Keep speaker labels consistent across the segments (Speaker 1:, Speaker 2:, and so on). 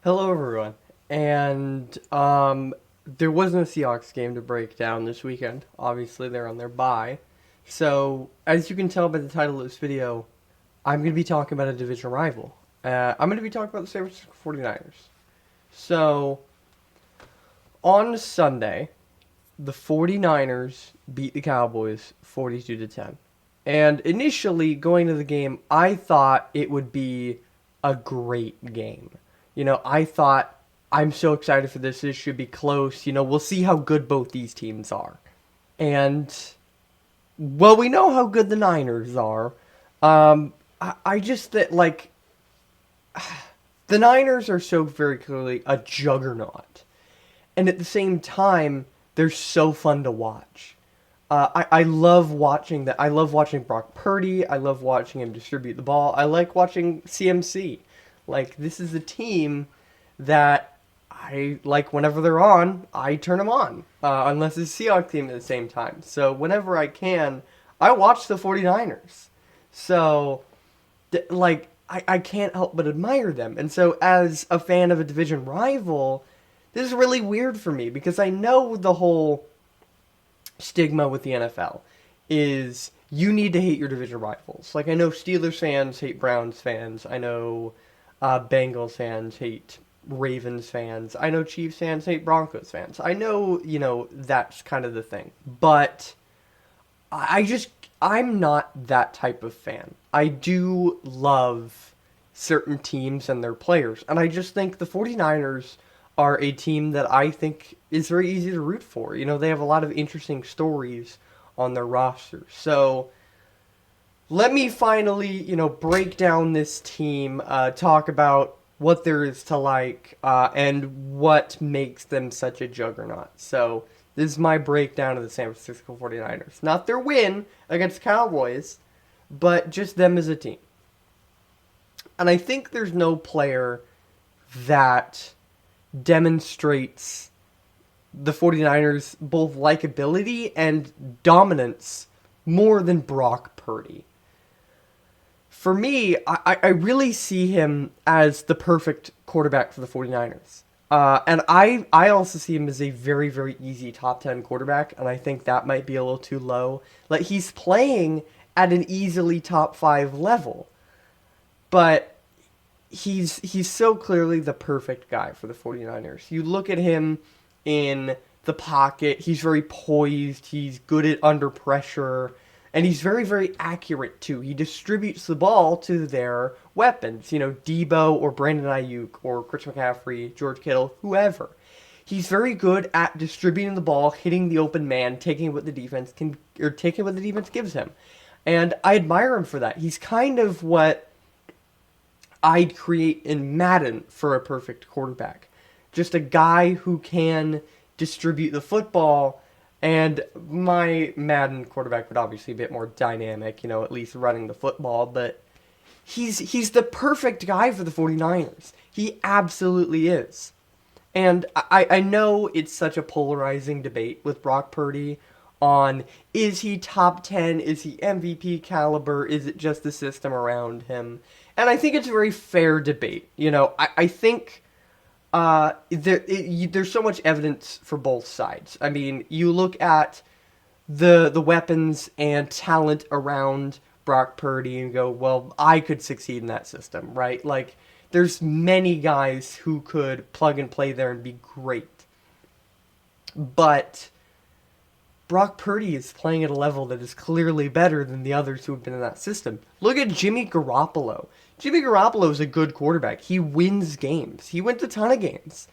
Speaker 1: Hello, everyone. And there wasn't a Seahawks game to break down this weekend. Obviously, they're on their bye. So, as you can tell by the title of this video, I'm going to be talking about a division rival. I'm going to be talking about the San Francisco 49ers. So, on Sunday, the 49ers beat the Cowboys 42 to 10. And initially, going to the game, I thought it would be a great game. I thought I'm so excited for this. This should be close. We'll see how good both these teams are. And well, we know how good the Niners are. I just that like the Niners are so very clearly a juggernaut, and at the same time, they're so fun to watch. I love watching that. I love watching Brock Purdy. I love watching him distribute the ball. I like watching CMC. Like, this is a team that I like whenever they're on, I turn them on. Unless it's a Seahawks team at the same time. So whenever I can, I watch the 49ers. So, I can't help but admire them. And so, as a fan of a division rival, this is really weird for me because I know the whole stigma with the NFL is you need to hate your division rivals. Like, I know Steelers fans hate Browns fans. I know Bengals fans hate Ravens fans. I know Chiefs fans hate Broncos fans. I know, that's kind of the thing. But I'm not that type of fan. I do love certain teams and their players. And I just think the 49ers are a team that I think is very easy to root for. They have a lot of interesting stories on their roster. So let me finally, break down this team, talk about what there is to like, and what makes them such a juggernaut. So this is my breakdown of the San Francisco 49ers. Not their win against the Cowboys, but just them as a team. And I think there's no player that demonstrates the 49ers both likability and dominance more than Brock Purdy. For me, I really see him as the perfect quarterback for the 49ers. And I also see him as a very, very easy top 10 quarterback, and I think that might be a little too low. Like, he's playing at an easily top 5 level, but he's so clearly the perfect guy for the 49ers. You look at him in the pocket, he's very poised, he's good at under pressure, and he's very, very accurate, too. He distributes the ball to their weapons, Debo or Brandon Ayuk or Chris McCaffrey, George Kittle, whoever. He's very good at distributing the ball, hitting the open man, taking what the defense gives him. And I admire him for that. He's kind of what I'd create in Madden for a perfect quarterback. Just a guy who can distribute the football. And my Madden quarterback would obviously be a bit more dynamic, at least running the football, but he's the perfect guy for the 49ers. He absolutely is. And I know it's such a polarizing debate with Brock Purdy on, is he top 10, is he MVP caliber, is it just the system around him? And I think it's a very fair debate. I think there's so much evidence for both sides. I mean, you look at the weapons and talent around Brock Purdy and go, well, I could succeed in that system, right? Like, there's many guys who could plug and play there and be great. But Brock Purdy is playing at a level that is clearly better than the others who have been in that system. Look at Jimmy Garoppolo. Jimmy Garoppolo is a good quarterback. He wins games. He wins a ton of games.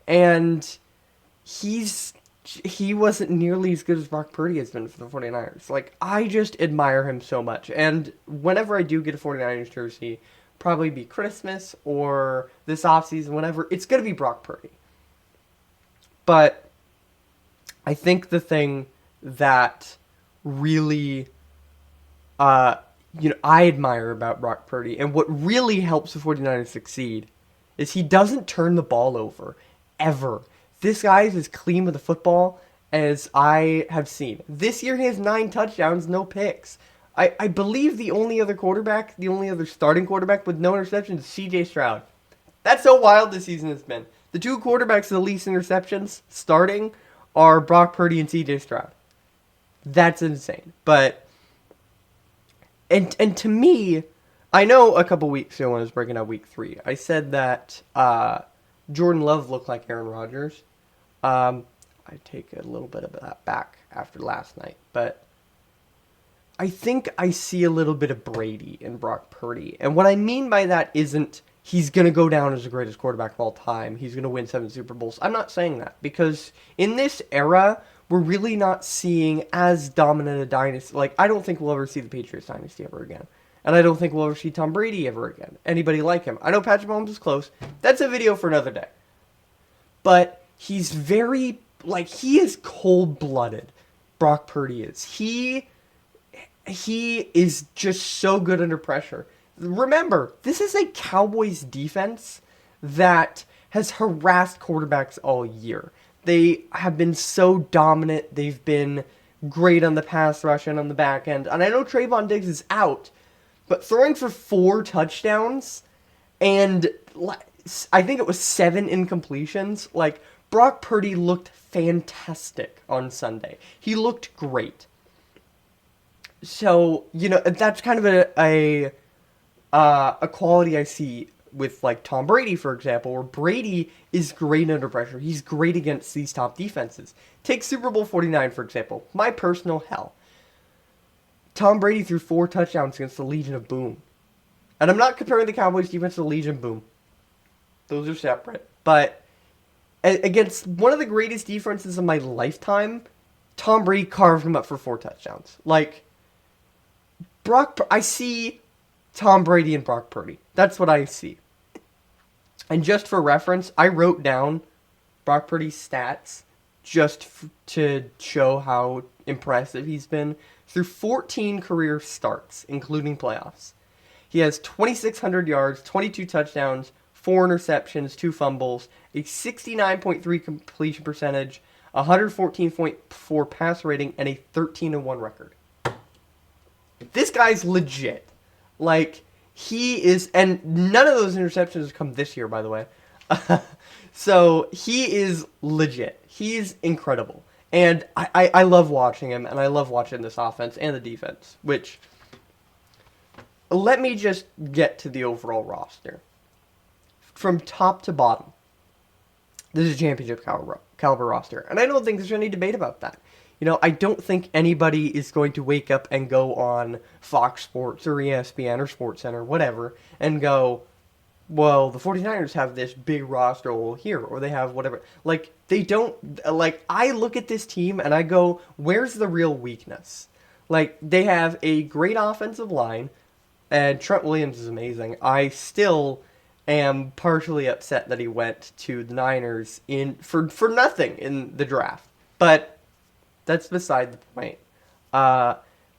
Speaker 1: And he wasn't nearly as good as Brock Purdy has been for the 49ers. Like, I just admire him so much. And whenever I do get a 49ers jersey, probably be Christmas or this offseason, whenever, it's going to be Brock Purdy. But I think the thing that really I admire about Brock Purdy, and what really helps the 49ers succeed, is he doesn't turn the ball over, ever. This guy is as clean with the football as I have seen. This year he has 9 touchdowns, no picks. I believe the only other starting quarterback with no interceptions is C.J. Stroud. That's how wild this season has been. The two quarterbacks with the least interceptions starting are Brock Purdy and C.J. Stroud. That's insane. But and to me, I know a couple weeks ago when I was breaking out week 3, I said that Jordan Love looked like Aaron Rodgers. I take a little bit of that back after last night, but I think I see a little bit of Brady in Brock Purdy. And what I mean by that isn't he's going to go down as the greatest quarterback of all time. He's going to win 7 Super Bowls. I'm not saying that because in this era, we're really not seeing as dominant a dynasty. Like, I don't think we'll ever see the Patriots dynasty ever again. And I don't think we'll ever see Tom Brady ever again. Anybody like him. I know Patrick Mahomes is close. That's a video for another day. But he's very, like, he is cold-blooded. Brock Purdy is. He is just so good under pressure. Remember, this is a Cowboys defense that has harassed quarterbacks all year. They have been so dominant. They've been great on the pass rush and on the back end. And I know Trayvon Diggs is out, but throwing for 4 touchdowns and I think it was 7 incompletions, like, Brock Purdy looked fantastic on Sunday. He looked great. So, you know, that's kind of a quality I see with, like, Tom Brady, for example, where Brady is great under pressure. He's great against these top defenses. Take Super Bowl 49, for example. My personal hell. Tom Brady threw 4 touchdowns against the Legion of Boom. And I'm not comparing the Cowboys defense to the Legion of Boom. Those are separate. But against one of the greatest defenses of my lifetime, Tom Brady carved him up for 4 touchdowns. Like, I see Tom Brady and Brock Purdy. That's what I see. And just for reference, I wrote down Brock Purdy's stats just to show how impressive he's been through 14 career starts, including playoffs. He has 2,600 yards, 22 touchdowns, 4 interceptions, 2 fumbles, a 69.3 completion percentage, 114.4 pass rating, and a 13-1 record. This guy's legit. Like, he is, and none of those interceptions have come this year, by the way. So, he is legit. He's incredible. And I love watching him, and I love watching this offense and the defense, which, let me just get to the overall roster. From top to bottom, this is a championship caliber roster. And I don't think there's any debate about that. You know, I don't think anybody is going to wake up and go on Fox Sports or ESPN or SportsCenter, whatever, and go, well, the 49ers have this big roster over here, or they have whatever. Like, they don't, like, I look at this team and I go, where's the real weakness? Like, they have a great offensive line, and Trent Williams is amazing. I still am partially upset that he went to the Niners for nothing in the draft. But that's beside the point.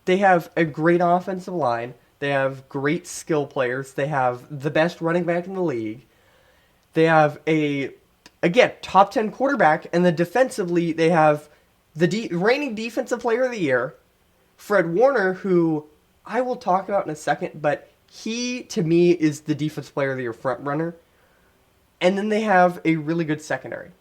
Speaker 1: They have a great offensive line. They have great skill players. They have the best running back in the league. They have again, top 10 quarterback. And then defensively, they have the reigning defensive player of the year, Fred Warner, who I will talk about in a second, but he, to me, is the defensive player of the year front runner. And then they have a really good secondary.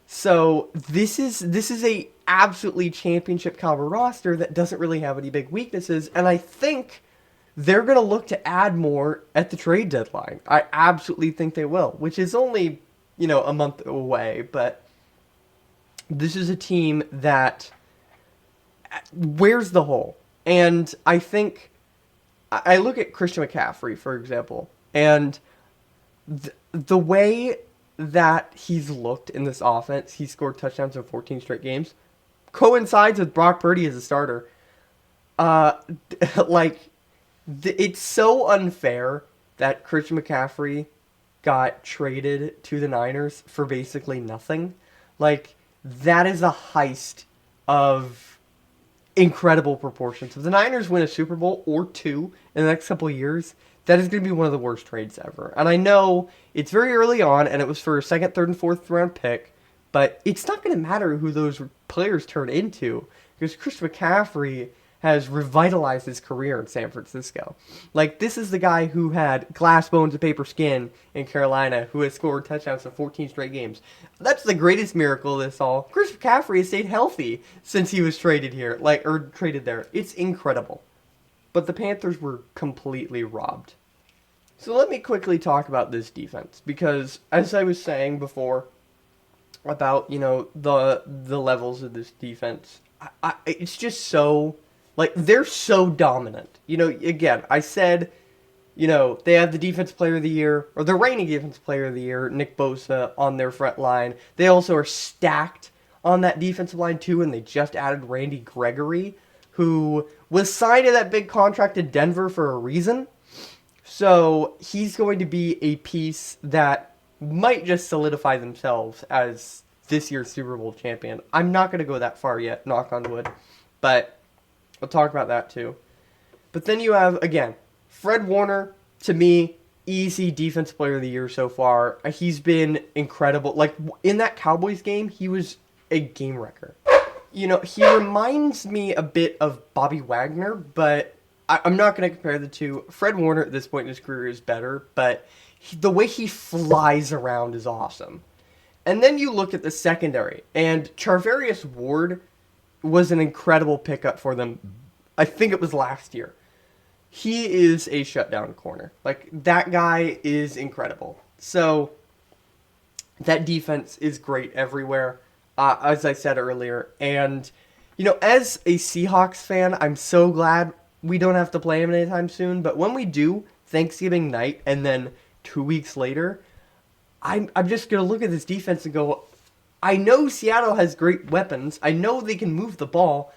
Speaker 1: So this is a absolutely championship caliber roster that doesn't really have any big weaknesses, and I think they're going to look to add more at the trade deadline. I absolutely think they will, which is only, you know, a month away, but this is a team that, where's the hole? And I think, I look at Christian McCaffrey, for example, and the way that he's looked in this offense, he scored touchdowns in 14 straight games, coincides with Brock Purdy as a starter. It's so unfair that Christian McCaffrey got traded to the Niners for basically nothing. Like, that is a heist of incredible proportions. If the Niners win a Super Bowl or 2 in the next couple of years, that is going to be one of the worst trades ever. And I know it's very early on, and it was for a 2nd, 3rd, and 4th round pick, but it's not going to matter who those players turn into, because Christian McCaffrey has revitalized his career in San Francisco. Like, this is the guy who had glass bones and paper skin in Carolina, who has scored touchdowns in 14 straight games. That's the greatest miracle of this all. Chris McCaffrey has stayed healthy since he was traded here, or traded there. It's incredible. But the Panthers were completely robbed. So let me quickly talk about this defense, because as I was saying before about, the levels of this defense, it's just so, they're so dominant. Again, I said, they have the defense player of the year, or the reigning defense player of the year, Nick Bosa, on their front line. They also are stacked on that defensive line too, and they just added Randy Gregory, who was signed to that big contract in Denver for a reason. So he's going to be a piece that might just solidify themselves as this year's Super Bowl champion. I'm not going to go that far yet, knock on wood, but we'll talk about that too. But then you have, again, Fred Warner, to me, easy defense player of the year so far. He's been incredible. Like, in that Cowboys game, he was a game wrecker. He reminds me a bit of Bobby Wagner, but I'm not going to compare the two. Fred Warner at this point in his career is better, but the way he flies around is awesome. And then you look at the secondary, and Charvarius Ward was an incredible pickup for them. I think it was last year. He is a shutdown corner. That guy is incredible. So, that defense is great everywhere, as I said earlier. And, as a Seahawks fan, I'm so glad we don't have to play him anytime soon. But when we do, Thanksgiving night, and then 2 weeks later, I'm just going to look at this defense and go, I know Seattle has great weapons. I know they can move the ball.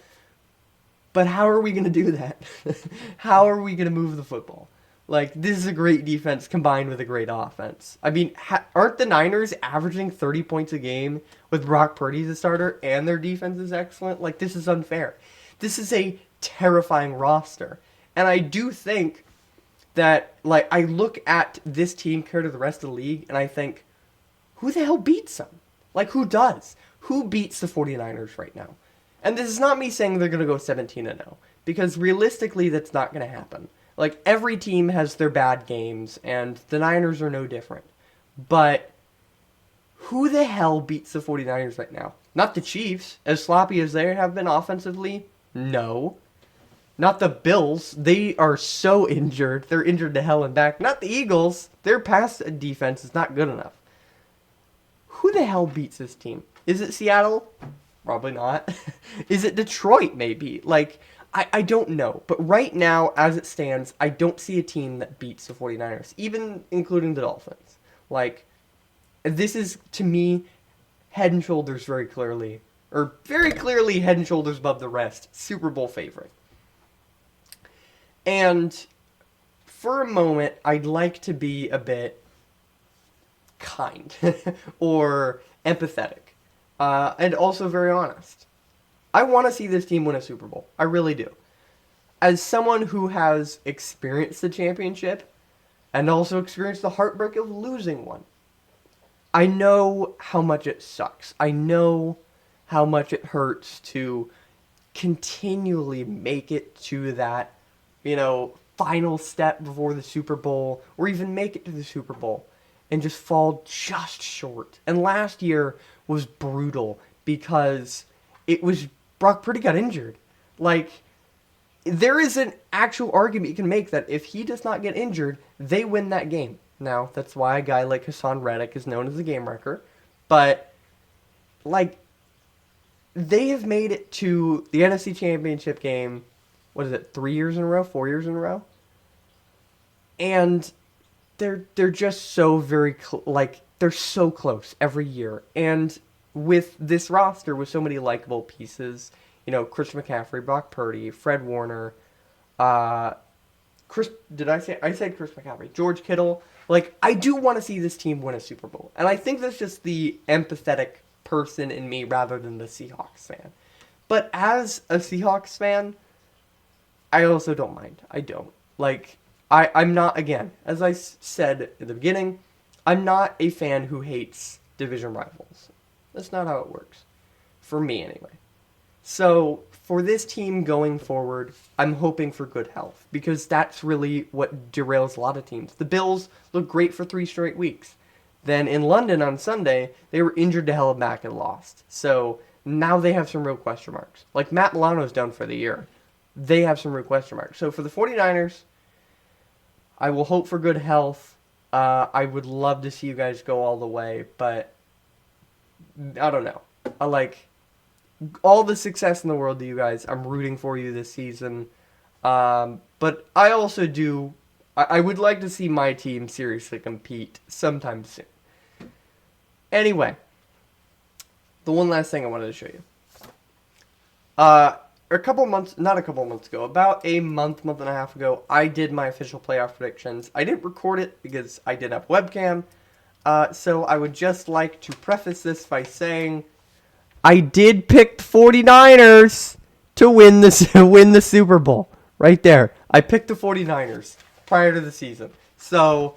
Speaker 1: But how are we going to do that? How are we going to move the football? This is a great defense combined with a great offense. I mean, aren't the Niners averaging 30 points a game with Brock Purdy as a starter and their defense is excellent? This is unfair. This is a terrifying roster. And I do think that, I look at this team compared to the rest of the league, and I think, who the hell beats them? Who does? Who beats the 49ers right now? And this is not me saying they're going to go 17-0, because realistically, that's not going to happen. Every team has their bad games, and the Niners are no different. But who the hell beats the 49ers right now? Not the Chiefs, as sloppy as they have been offensively. No. Not the Bills. They are so injured. They're injured to hell and back. Not the Eagles. Their pass defense is not good enough. Who the hell beats this team? Is it Seattle? Probably not. Is it Detroit, maybe? I don't know. But right now, as it stands, I don't see a team that beats the 49ers, even including the Dolphins. This is, to me, head and shoulders very clearly head and shoulders above the rest. Super Bowl favorite. And for a moment, I'd like to be a bit kind or empathetic. And also very honest. I want to see this team win a Super Bowl. I really do. As someone who has experienced the championship and also experienced the heartbreak of losing one, I know how much it sucks. I know how much it hurts to continually make it to that, final step before the Super Bowl, or even make it to the Super Bowl and just fall just short. And last year was brutal because Brock Purdy got injured. There is an actual argument you can make that if he does not get injured, they win that game. Now, that's why a guy like Hassan Reddick is known as the game wrecker. But, they have made it to the NFC Championship game, 3 years in a row? 4 years in a row? And they're just so very, they're so close every year. And with this roster, with so many likable pieces, Christian McCaffrey, Brock Purdy, Fred Warner, I said Chris McCaffrey, George Kittle. I do want to see this team win a Super Bowl. And I think that's just the empathetic person in me rather than the Seahawks fan. But as a Seahawks fan, I also don't mind. I don't. I'm not, again, as I said in the beginning, I'm not a fan who hates division rivals. That's not how it works. For me, anyway. So for this team going forward, I'm hoping for good health because that's really what derails a lot of teams. The Bills looked great for 3 straight weeks. Then in London on Sunday, they were injured to hell back and lost. So now they have some real question marks. Like Matt Milano's done for the year. They have some real question marks. So for the 49ers, I will hope for good health. I would love to see you guys go all the way, but I don't know. I like all the success in the world to you guys. I'm rooting for you this season. But I also do. I would like to see my team seriously compete sometime soon. Anyway, the one last thing I wanted to show you. A couple months, not a couple months ago, about a month and a half ago, I did my official playoff predictions. I didn't record it because I didn't have webcam. So I would just like to preface this by saying I did pick the 49ers to win the Super Bowl. Right there. I picked the 49ers prior to the season. So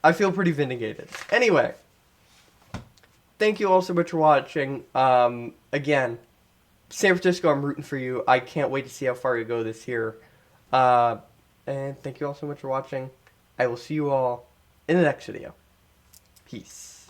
Speaker 1: I feel pretty vindicated. Anyway, thank you all so much for watching. Again, San Francisco, I'm rooting for you. I can't wait to see how far you go this year. And thank you all so much for watching. I will see you all in the next video. Peace.